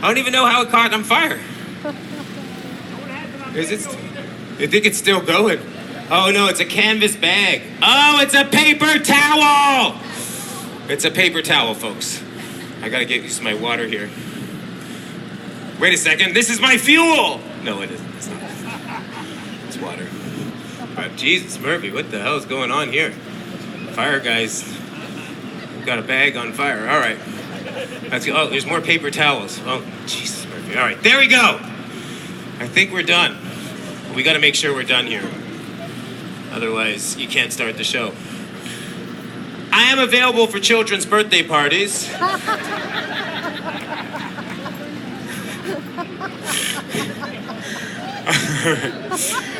I don't even know how it caught on fire. Is it? You think it's still going? Oh no, it's a canvas bag. Oh, it's a paper towel! It's a paper towel, folks. I gotta get used to my water here. Wait a second, this is my fuel! No, it isn't. It's not. It's water. But Jesus, Murphy, what the hell is going on here? Fire guys got a bag on fire. All right. Oh, there's more paper towels. Oh, Jesus, Murphy. All right, there we go. I think we're done. We got to make sure we're done here. Otherwise, you can't start the show. I am available for children's birthday parties. All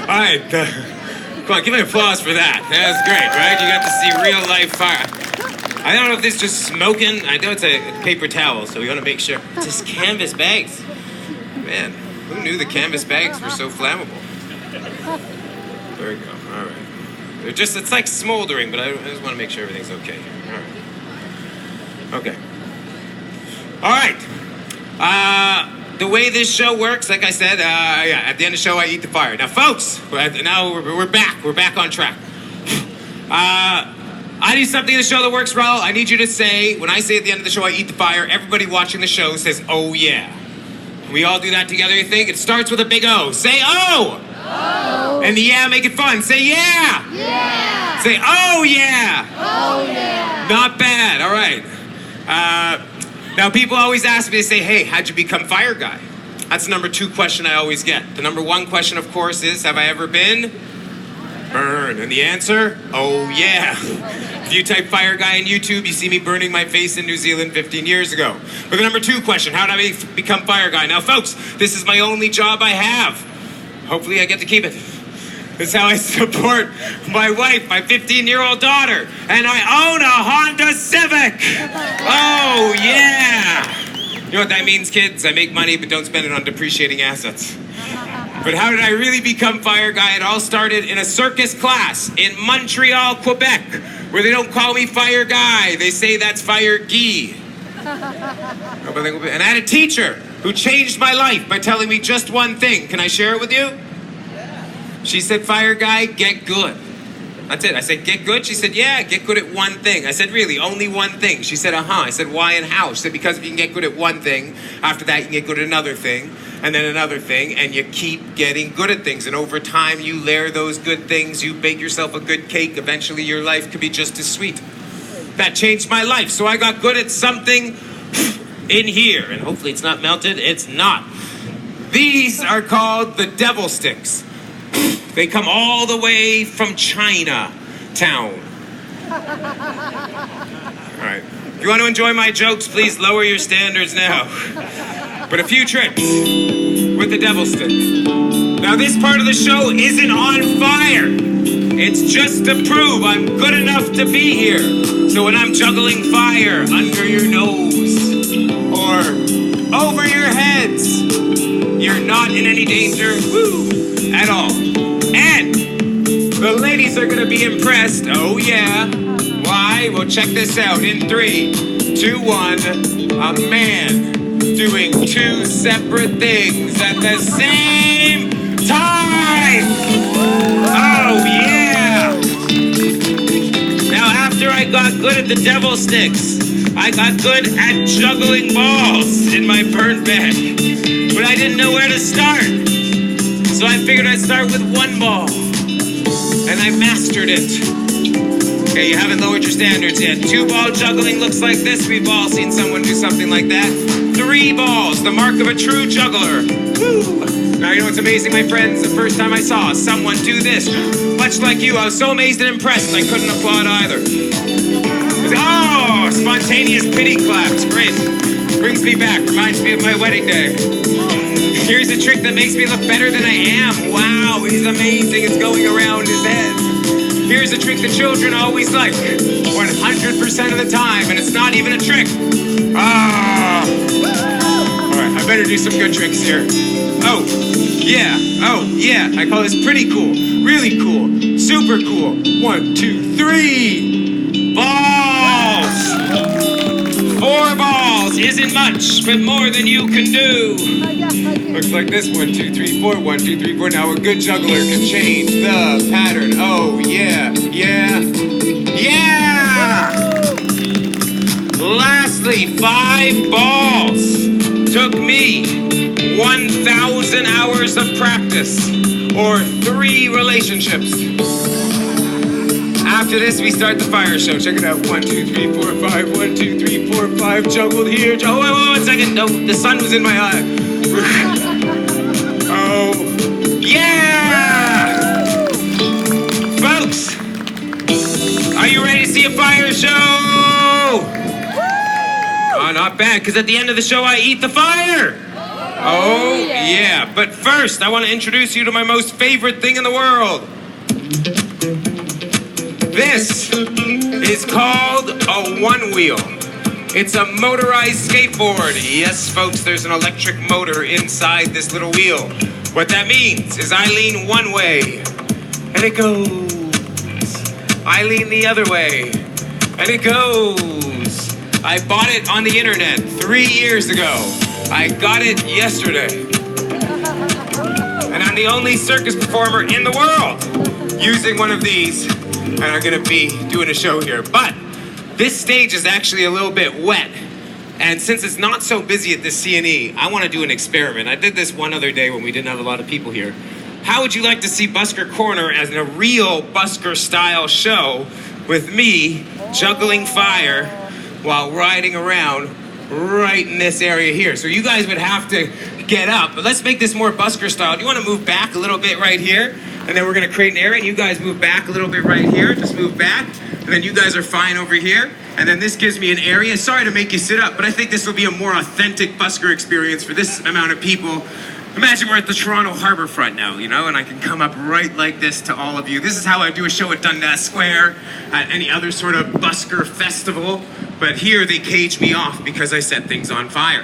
right. Come on, give me applause for that. That was great, right? You got to see real life fire. I don't know if this is just smoking. I know it's a paper towel, so we want to make sure. It's just canvas bags. Man, who knew the canvas bags were so flammable? There we go. All right. It's like smoldering, but I just want to make sure everything's okay. All right. Okay. All right. The way this show works, like I said, at the end of the show, I eat the fire. Now, folks, now we're back. We're back on track. I need something in the show that works well. I need you to say, when I say at the end of the show, I eat the fire, everybody watching the show says, oh, yeah. Can we all do that together, you think? It starts with a big O. Say, oh! Oh! And the yeah, make it fun. Say, yeah! Yeah! Say, oh, yeah! Oh, yeah! Not bad. All right. Now, people always ask me, they say, hey, how'd you become fire guy? That's the number 2 question I always get. The number 1 question, of course, is, have I ever been burned? And the answer, oh, yeah. If you type fire guy in YouTube, you see me burning my face in New Zealand 15 years ago. But the number 2 question, how did I become fire guy? Now, folks, this is my only job I have. Hopefully I get to keep it. This is how I support my wife, my 15-year-old daughter, and I own a Honda Civic. Oh, yeah. You know what that means, kids? I make money, but don't spend it on depreciating assets. But how did I really become fire guy? It all started in a circus class in Montreal, Quebec, where they don't call me fire guy. They say that's fire guy. And I had a teacher who changed my life by telling me just one thing. Can I share it with you? She said, fire guy, get good. That's it. I said, get good? She said, yeah, get good at one thing. I said, really, only one thing? She said, I said, why and how? She said, because if you can get good at one thing, after that you can get good at another thing, and then another thing, and you keep getting good at things. And over time, you layer those good things, you bake yourself a good cake, eventually your life could be just as sweet. That changed my life. So I got good at something in here, and hopefully it's not melted. It's not. These are called the devil sticks. They come all the way from Chinatown. All right. If you want to enjoy my jokes, please lower your standards now. But a few tricks with the devil stick. Now, this part of the show isn't on fire. It's just to prove I'm good enough to be here. So when I'm juggling fire under your nose or over your heads, you're not in any danger at all. And the ladies are gonna be impressed. Oh yeah. Why? Well, check this out. In 3, 2, 1, a man doing 2 separate things at the same time. Oh yeah. Now, after I got good at the devil sticks, I got good at juggling balls in my burnt bag. But I didn't know where to start. So I figured I'd start with 1 ball. And I mastered it. Okay, you haven't lowered your standards yet. 2-ball juggling looks like this. We've all seen someone do something like that. 3 balls, the mark of a true juggler. Woo! Now, you know what's amazing, my friends? The first time I saw someone do this, much like you, I was so amazed and impressed, I couldn't applaud either. Oh, spontaneous pity claps. Great. Brings me back. Reminds me of my wedding day. Here's a trick that makes me look better than I am. Wow, he's amazing. It's going around his head. Here's a trick that children always like 100% of the time, and it's not even a trick. Ah. All right, I better do some good tricks here. Oh, yeah. I call this pretty cool, really cool, super cool. 1, 2, 3. Balls. 4. 4 balls isn't much, but more than you can do. Looks like this. 1, 2, 3, 4. 1, 2, 3, 4. Now a good juggler can change the pattern. Oh, yeah, yeah, yeah! Lastly, 5 balls took me 1,000 hours of practice, or 3 relationships. After this, we start the fire show. Check it out. 1, 2, 3, 4, 5. 1, 2, 3, 4, 5. Juggled here. Oh, wait, 1 second. No, the sun was in my eye. Oh, yeah! Folks, are you ready to see a fire show? Oh, not bad, because at the end of the show, I eat the fire. Oh, yeah. But first, I want to introduce you to my most favorite thing in the world. This is called a one-wheel. It's a motorized skateboard. Yes, folks, there's an electric motor inside this little wheel. What that means is I lean one way, and it goes. I lean the other way, and it goes. I bought it on the internet 3 years ago. I got it yesterday. And I'm the only circus performer in the world using one of these. And I'm gonna be doing a show here. But this stage is actually a little bit wet. And since it's not so busy at this C&E, I wanna do an experiment. I did this one other day when we didn't have a lot of people here. How would you like to see Busker Corner as a real Busker style show with me juggling fire while riding around right in this area here? So you guys would have to get up, but let's make this more Busker style. Do you want to move back a little bit right here? And then we're going to create an area, and you guys move back a little bit right here. Just move back, and then you guys are fine over here. And then this gives me an area. Sorry to make you sit up, but I think this will be a more authentic Busker experience for this amount of people. Imagine we're at the Toronto Harbourfront now, you know, and I can come up right like this to all of you. This is how I do a show at Dundas Square, at any other sort of Busker festival. But here they cage me off because I set things on fire.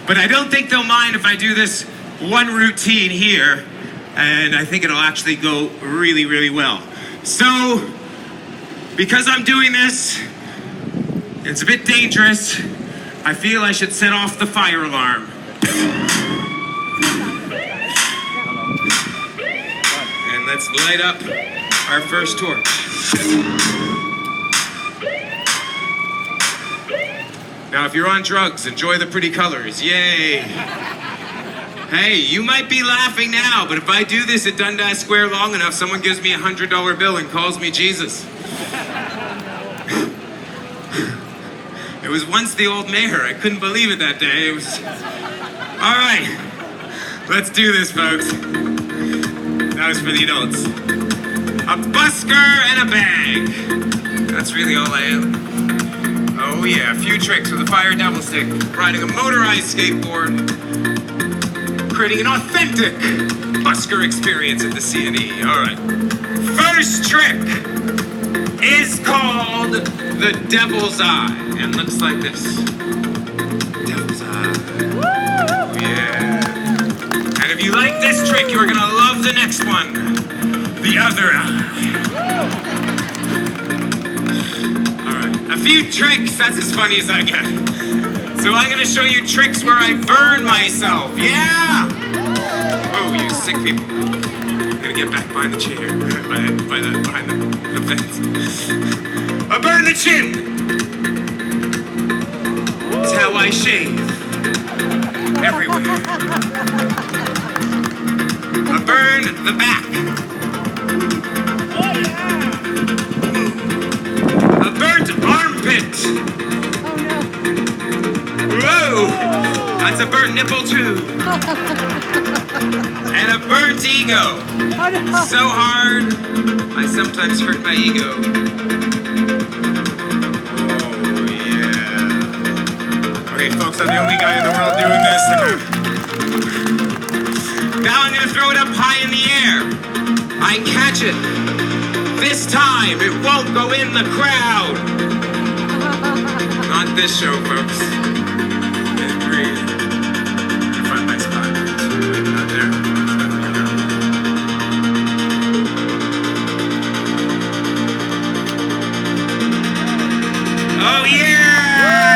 But I don't think they'll mind if I do this one routine here, and I think it'll actually go really, really well. So, because I'm doing this, it's a bit dangerous. I feel I should set off the fire alarm. And let's light up our first torch. Now, if you're on drugs, enjoy the pretty colors. Yay! Hey, you might be laughing now, but if I do this at Dundas Square long enough, someone gives me a $100 bill and calls me Jesus. It was once the old mayor. I couldn't believe it that day. It was... All right, let's do this, folks. That was for the adults. A busker and a bag. That's really all I am. Oh yeah, a few tricks with a fire devil stick, riding a motorized skateboard, creating an authentic busker experience at the C&E. All right. First trick is called the Devil's Eye, and looks like this. Devil's Eye. Oh yeah. And if you like this trick, you're gonna love the next one. The Other Eye. A few tricks, that's as funny as I get. So I'm gonna show you tricks where I burn myself. Yeah! Oh, you sick people. I'm gonna get back behind the chair, behind the fence. I burn the chin. That's how I shave. Everywhere. I burn the back. Armpit. Whoa! That's a burnt nipple too. And a burnt ego. So hard, I sometimes hurt my ego. Oh yeah. Okay, folks, I'm the only guy in the world doing this. Now I'm gonna throw it up high in the air. I catch it. This time, it won't go in the crowd. Not this show, folks. And breathe. Find my spot. Not there. Oh, yeah!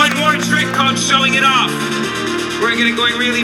one more trick called showing it off. We're going really